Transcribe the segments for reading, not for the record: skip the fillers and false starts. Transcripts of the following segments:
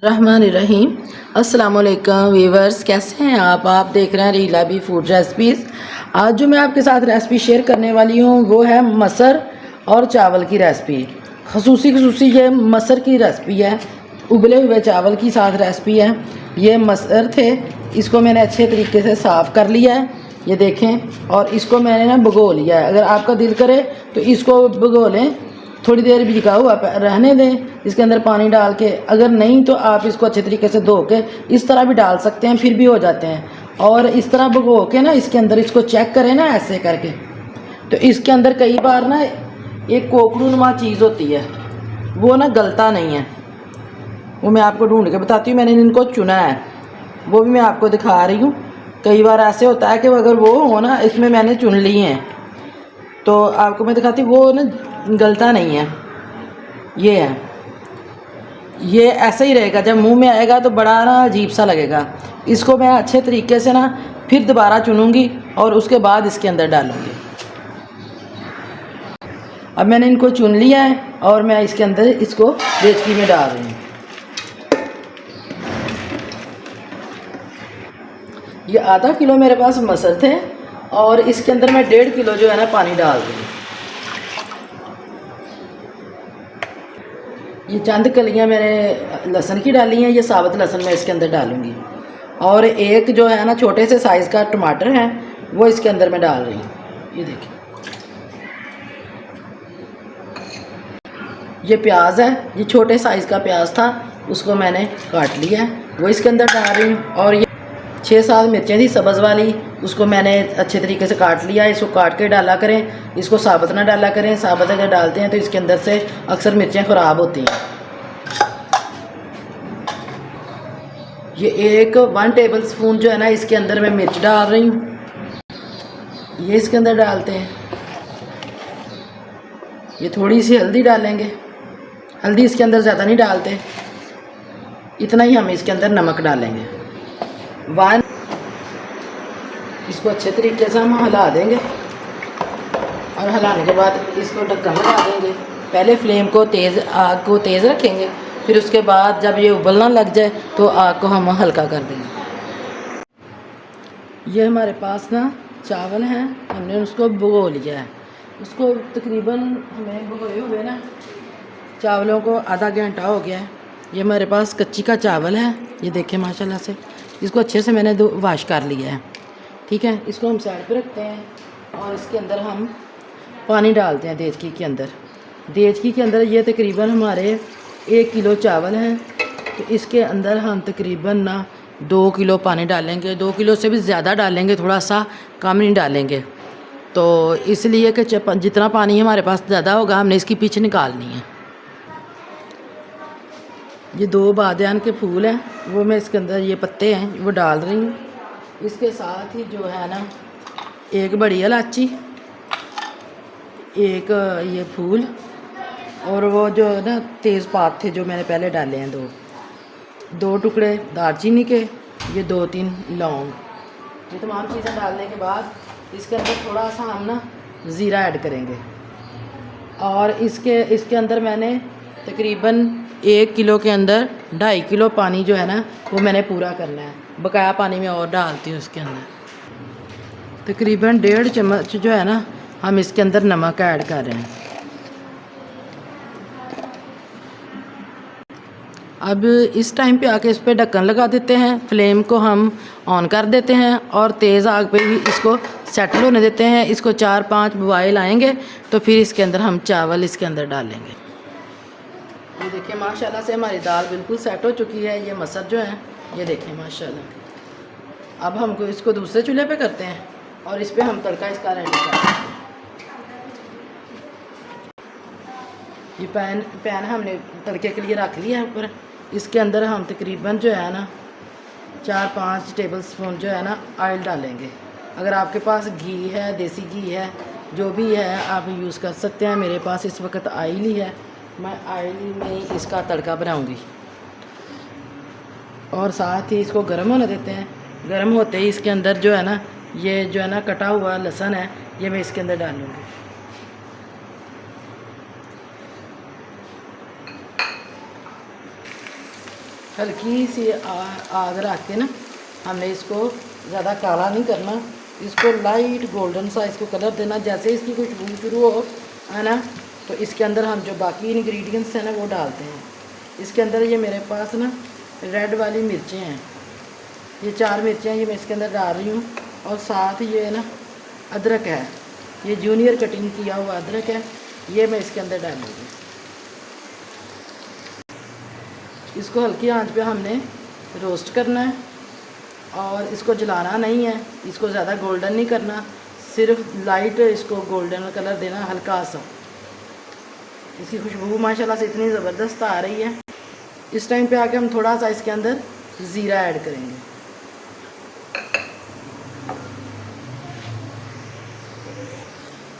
रहमानिर्रहीम। अस्सलामुअलैकुम वीवर्स, कैसे हैं आप देख रहे हैं रीला बी फूड रेसिपीज़। आज जो मैं आपके साथ रेसिपी शेयर करने वाली हूँ वो है मसर और चावल की रेसिपी। खसूसी ये मसर की रेसिपी है, उबले हुए चावल की साथ रेसिपी है। ये मसर थे, इसको मैंने अच्छे तरीके से साफ़ कर लिया है, ये देखें। और इसको मैंने ना भिगो लिया है। अगर आपका दिल करे तो इसको भिगो लें, थोड़ी देर भिगा हुआ रहने दें इसके अंदर पानी डाल के। अगर नहीं तो आप इसको अच्छे तरीके से धो के इस तरह भी डाल सकते हैं, फिर भी हो जाते हैं। और इस तरह भिगो के ना इसके अंदर इसको चेक करें ना ऐसे करके, तो इसके अंदर कई बार ना एक कोकड़ूनुमा चीज़ होती है, वो ना गलता नहीं है। वो मैं आपको ढूंढ के बताती हूँ, मैंने इनको चुना है, वो भी मैं आपको दिखा रही हूँ। कई बार ऐसे होता है कि अगर वो हो ना, इसमें मैंने चुन लिए हैं तो आपको मैं दिखाती हूँ, वो ना गलता नहीं है। ये है, ये ऐसा ही रहेगा, जब मुंह में आएगा तो बड़ा ना अजीब सा लगेगा। इसको मैं अच्छे तरीके से ना फिर दोबारा चुनूंगी और उसके बाद इसके अंदर डालूंगी। अब मैंने इनको चुन लिया है और मैं इसके अंदर इसको देचकी में डाल रही हूँ। ये आधा किलो मेरे पास मसर थे और इसके अंदर मैं 1.5 किलो जो है ना पानी डाल रही हूँ। ये चंद कलियाँ मैंने लहसुन की डाली हैं, ये साबुत लहसुन मैं इसके अंदर डालूँगी। और एक जो है ना छोटे से साइज़ का टमाटर है, वो इसके अंदर मैं डाल रही हूँ। ये देखिए, ये प्याज है, ये छोटे साइज़ का प्याज था, उसको मैंने काट लिया है, वो इसके अंदर डाल रही हूँ। और ये 6-7 मिर्चें थी सब्ज़ वाली, उसको मैंने अच्छे तरीके से काट लिया। इसको काट के डाला करें, इसको साबुत ना डाला करें। साबुत अगर डालते हैं तो इसके अंदर से अक्सर मिर्चें ख़राब होती हैं। ये 1 टेबल स्पून जो है ना इसके अंदर मैं मिर्च डाल रही हूँ, ये इसके अंदर डालते हैं। ये थोड़ी सी हल्दी डालेंगे, हल्दी इसके अंदर ज़्यादा नहीं डालते, इतना ही हम इसके अंदर नमक डालेंगे। इसको अच्छे तरीके से हम हिला देंगे और हिलाने के बाद इसको ढक्कन लगा देंगे। पहले फ्लेम को आग को तेज़ रखेंगे, फिर उसके बाद जब ये उबलना लग जाए तो आग को हम हल्का कर देंगे। ये हमारे पास ना चावल हैं, हमने उसको भिगो लिया है। उसको तकरीबन हमें भिगोए हुए ना चावलों को आधा घंटा हो गया है। ये हमारे पास कच्ची का चावल है, ये देखें माशाल्लाह से। इसको अच्छे से मैंने वाश कर लिया है, ठीक है। इसको हम साइड पे रखते हैं और इसके अंदर हम पानी डालते हैं देचकी के अंदर। देचकी के अंदर ये तकरीबन हमारे 1 किलो चावल हैं, तो इसके अंदर हम तकरीबन ना 2 किलो पानी डालेंगे। 2 किलो से भी ज़्यादा डालेंगे, थोड़ा सा कम नहीं डालेंगे। तो इसलिए कि जितना पानी हमारे पास ज़्यादा होगा हमने इसकी पीछ निकालनी है। ये 2 बादियान के फूल हैं, वो मैं इसके अंदर, ये पत्ते हैं वो डाल रही हूँ। इसके साथ ही जो है ना 1 बड़ी इलायची, 1 ये फूल, और वो जो ना तेज़पात थे जो मैंने पहले डाले हैं 2 टुकड़े दालचीनी के, ये 2-3 लौंग। ये तमाम चीज़ें डालने के बाद इसके अंदर थोड़ा सा हम ना ज़ीरा ऐड करेंगे। और इसके अंदर मैंने तकरीबन 1 किलो के अंदर 2.5 किलो पानी जो है ना वो मैंने पूरा करना है। बकाया पानी में और डालती हूँ उसके अंदर। तकरीबन 1.5 चम्मच जो है ना हम इसके अंदर नमक ऐड कर रहे हैं। अब इस टाइम पे आके इस पर ढक्कन लगा देते हैं, फ्लेम को हम ऑन कर देते हैं और तेज़ आग पे भी इसको सेटल होने देते हैं। इसको 4-5 बॉयल आएंगे तो फिर इसके अंदर हम चावल इसके अंदर डालेंगे। ये देखिए माशाल्लाह से हमारी दाल बिल्कुल सेट हो चुकी है। ये मसर जो है ये देखें माशाल्लाह। अब हमको इसको दूसरे चूल्हे पे करते हैं और इस पर हम तड़का इसका रेडी करते हैं। ये पैन हमने तड़के के लिए रख लिया है ऊपर। इसके अंदर हम तकरीबन जो है ना 4-5 टेबल स्पून जो है ना ऑयल डालेंगे। अगर आपके पास घी है, देसी घी है, जो भी है आप यूज़ कर सकते हैं। मेरे पास इस वक्त ऑयल ही है, मैं ऑयल में ही इसका तड़का बनाऊंगी। और साथ ही इसको गर्म होने देते हैं। गर्म होते ही इसके अंदर जो है ना ये जो है ना कटा हुआ लहसुन है, ये मैं इसके अंदर डालूँगी। हल्की सी आग रख के ना हमने इसको ज़्यादा काला नहीं करना, इसको लाइट गोल्डन सा इसको कलर देना। जैसे इसकी खुशबू शुरू हो है ना, तो इसके अंदर हम जो बाकी इंग्रेडिएंट्स हैं ना वो डालते हैं। इसके अंदर ये मेरे पास ना रेड वाली मिर्चें हैं, ये 4 मिर्चें ये मैं इसके अंदर डाल रही हूँ। और साथ ये ना अदरक है, ये जूनियर कटिंग किया हुआ अदरक है, ये मैं इसके अंदर डालूँगी। इसको हल्की आंच पे हमने रोस्ट करना है और इसको जलाना नहीं है, इसको ज़्यादा गोल्डन नहीं करना, सिर्फ लाइट इसको गोल्डन कलर देना हल्का सा। इसकी खुशबू माशाल्लाह से इतनी ज़बरदस्त आ रही है। इस टाइम पे आके हम थोड़ा सा इसके अंदर ज़ीरा ऐड करेंगे।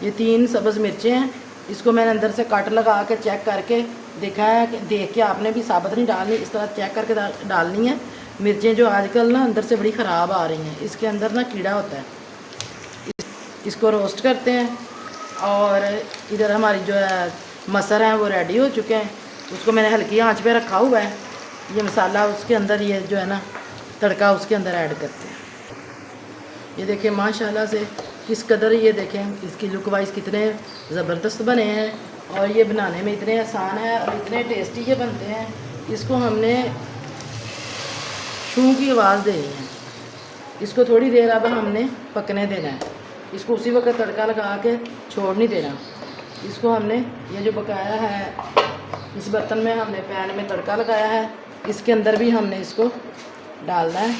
ये 3 सब्ज़ मिर्चें हैं, इसको मैंने अंदर से कट लगा के चेक करके देखा है कि देख के आपने भी साबुत नहीं डालनी, इस तरह चेक करके डालनी है। मिर्चें जो आजकल ना अंदर से बड़ी ख़राब आ रही हैं, इसके अंदर ना कीड़ा होता है। इसको रोस्ट करते हैं। और इधर हमारी जो है मसर हैं वो रेडी हो चुके हैं, उसको मैंने हल्की आंच पे रखा हुआ है। ये मसाला उसके अंदर ये जो है ना तड़का उसके अंदर ऐड करते हैं। ये देखें माशाल्लाह से किस कदर, ये देखें इसकी लुक वाइज कितने ज़बरदस्त बने हैं और ये बनाने में इतने आसान है और इतने टेस्टी ये बनते हैं। इसको हमने शू की आवाज़ देनी है, इसको थोड़ी देर अब हमने पकने देना है, इसको उसी वक्त तड़का लगा के छोड़ नहीं देना। इसको हमने ये जो पकाया है इस बर्तन में हमने पैन में तड़का लगाया है, इसके अंदर भी हमने इसको डालना है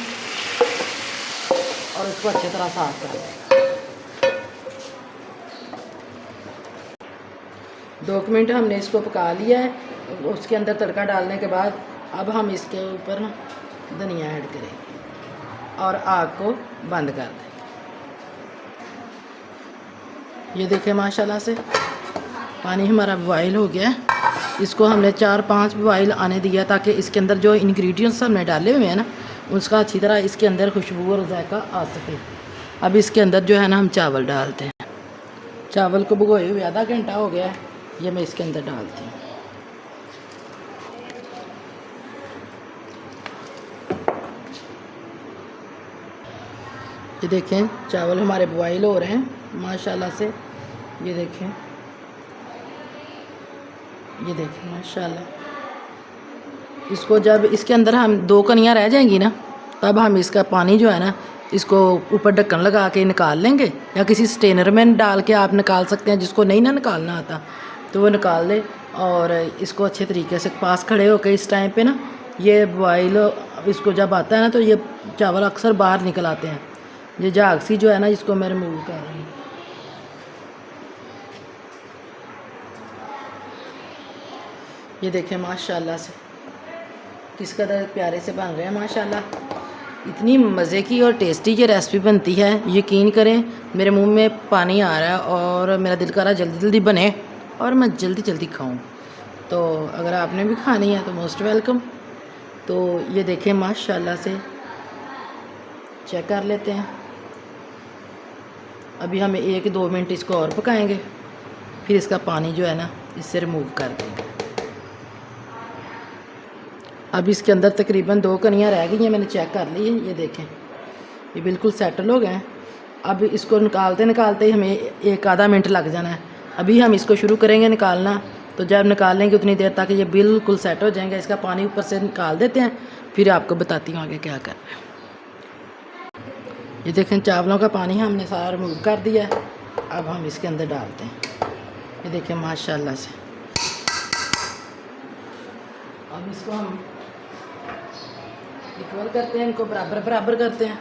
और इसको अच्छी तरह साफ करना है। 2 मिनट हमने इसको पका लिया है। उसके अंदर तड़का डालने के बाद अब हम इसके ऊपर ना धनिया ऐड करेंगे और आग को बंद कर दें। ये देखें माशाल्लाह से पानी हमारा बॉयल हो गया है। इसको हमने 4-5 बॉयल आने दिया ताकि इसके अंदर जो इंग्रेडिएंट्स हमने डाले हुए हैं ना उसका अच्छी तरह इसके अंदर खुशबू और जायका आ सके। अब इसके अंदर जो है ना हम चावल डालते हैं। चावल को भिगोए हुए आधा घंटा हो गया है, ये मैं इसके अंदर डालती हूँ। ये देखें चावल हमारे बॉयल हो रहे हैं माशाल्लाह से। ये देखें माशाल्लाह। इसको जब इसके अंदर हम 2 कनियाँ रह जाएंगी ना तब हम इसका पानी जो है ना इसको ऊपर ढक्कन लगा के निकाल लेंगे, या किसी स्टेनर में डाल के आप निकाल सकते हैं। जिसको नहीं ना निकालना आता तो वो निकाल दे। और इसको अच्छे तरीके से पास खड़े होकर इस टाइम पे ना ये बॉयल इसको जब आता है ना तो ये चावल अक्सर बाहर निकल आते हैं। ये झाग सी जो है ना इसको मैं रिमूव कर रही हूँ। ये देखें माशाल्लाह से किस कदर प्यारे से बन रहे हैं माशाल्लाह। इतनी मज़े की और टेस्टी ये रेसिपी बनती है, यकीन करें मेरे मुंह में पानी आ रहा है और मेरा दिल कर रहा है जल्दी जल्दी बने और मैं जल्दी जल्दी खाऊं। तो अगर आपने भी खानी है तो मोस्ट वेलकम। तो ये देखें माशाल्लाह से चेक कर लेते हैं। अभी हमें 1-2 मिनट इसको और पकाएंगे, फिर इसका पानी जो है ना इससे रिमूव कर देंगे। अब इसके अंदर तकरीबन 2 कनियाँ रह गई हैं, मैंने चेक कर ली है। ये देखें ये बिल्कुल सेटल हो गए हैं। अब इसको निकालते निकालते ही हमें 1-आधा मिनट लग जाना है। अभी हम इसको शुरू करेंगे निकालना, तो जब निकाल लेंगे उतनी देर तक ये बिल्कुल सेट हो जाएंगे। इसका पानी ऊपर से निकाल देते हैं, फिर आपको बताती हूँ आगे क्या करना है। ये देखें चावलों का पानी हमने सारा रिमूव कर दिया है। अब हम इसके अंदर डालते हैं। ये देखें माशाल्लाह से। अब इसको हम इक्वल करते हैं, इनको बराबर बराबर करते हैं।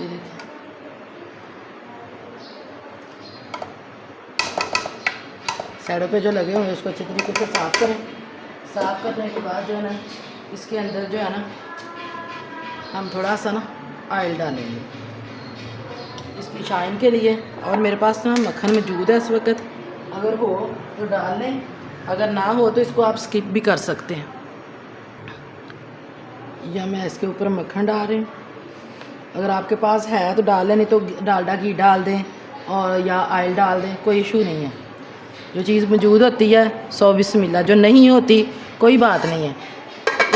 ये देखिए साइडों पे जो लगे हुए हैं उसको अच्छे तरीके से साफ़ करें। साफ़ करने के बाद जो है ना इसके अंदर जो है ना हम थोड़ा सा ना ऑयल डालेंगे इसकी शाइन के लिए। और मेरे पास ना मक्खन मौजूद है इस वक्त, अगर हो तो डाल लें, अगर ना हो तो इसको आप स्किप भी कर सकते हैं। या मैं इसके ऊपर मक्खन डाल रही हूँ, अगर आपके पास है तो डाल लें, नहीं तो डालडा घी डाल दें और या ऑयल डाल दें, कोई इशू नहीं है। जो चीज़ मौजूद होती है 100 बिस्मिल्लाह, जो नहीं होती कोई बात नहीं है।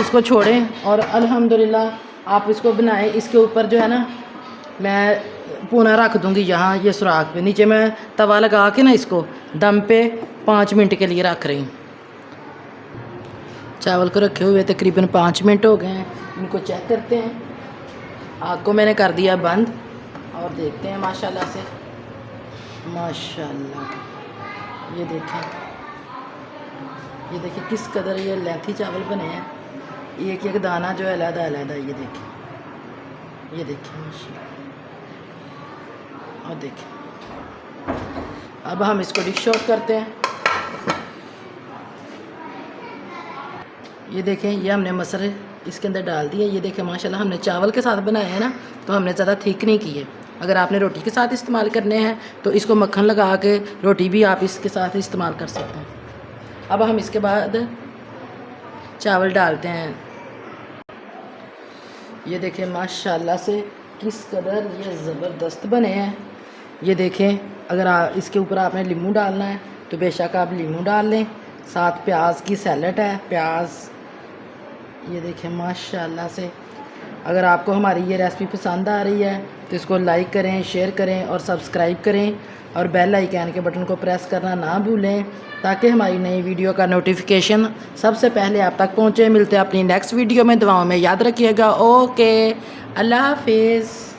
इसको छोड़ें और अल्हम्दुलिल्लाह आप इसको बनाएं। इसके ऊपर जो है ना मैं पूना रख दूँगी यहाँ ये सुराख पे। नीचे मैं तवा लगा के ना इसको दम पे 5 मिनट के लिए रख रही हूँ। चावल को रखे हुए तकरीबन 5 मिनट हो गए हैं। इनको चेक करते हैं। आग को मैंने कर दिया बंद और देखते हैं माशाल्लाह से। माशाल्लाह ये देखिए किस कदर ये लेंथी चावल बने हैं। एक एक दाना जो है अलग अलग है। ये देखिए माशाल्लाह। और देखिए अब हम इसको डिश आउट करते हैं। ये देखें ये हमने मसरे इसके अंदर डाल दिए। ये देखें माशाल्लाह हमने चावल के साथ बनाया है ना, तो हमने ज़्यादा थिक नहीं किए। अगर आपने रोटी के साथ इस्तेमाल करने हैं तो इसको मक्खन लगा के रोटी भी आप इसके साथ इस्तेमाल कर सकते हैं। अब हम इसके बाद चावल डालते हैं। ये देखें माशाल्लाह से किस कदर ये ज़बरदस्त बने हैं। ये देखें अगर इसके ऊपर आपने लीमू डालना है तो बेशक आप लीमू डाल लें। साथ प्याज की सैलड है, प्याज। ये देखें माशाल्लाह से। अगर आपको हमारी ये रेसिपी पसंद आ रही है तो इसको लाइक करें, शेयर करें और सब्सक्राइब करें और बेल आइकन के बटन को प्रेस करना ना भूलें ताकि हमारी नई वीडियो का नोटिफिकेशन सबसे पहले आप तक पहुँचे। मिलते हैं अपनी नेक्स्ट वीडियो में। दुआओं में याद रखिएगा। ओके, अल्लाह हाफिज़।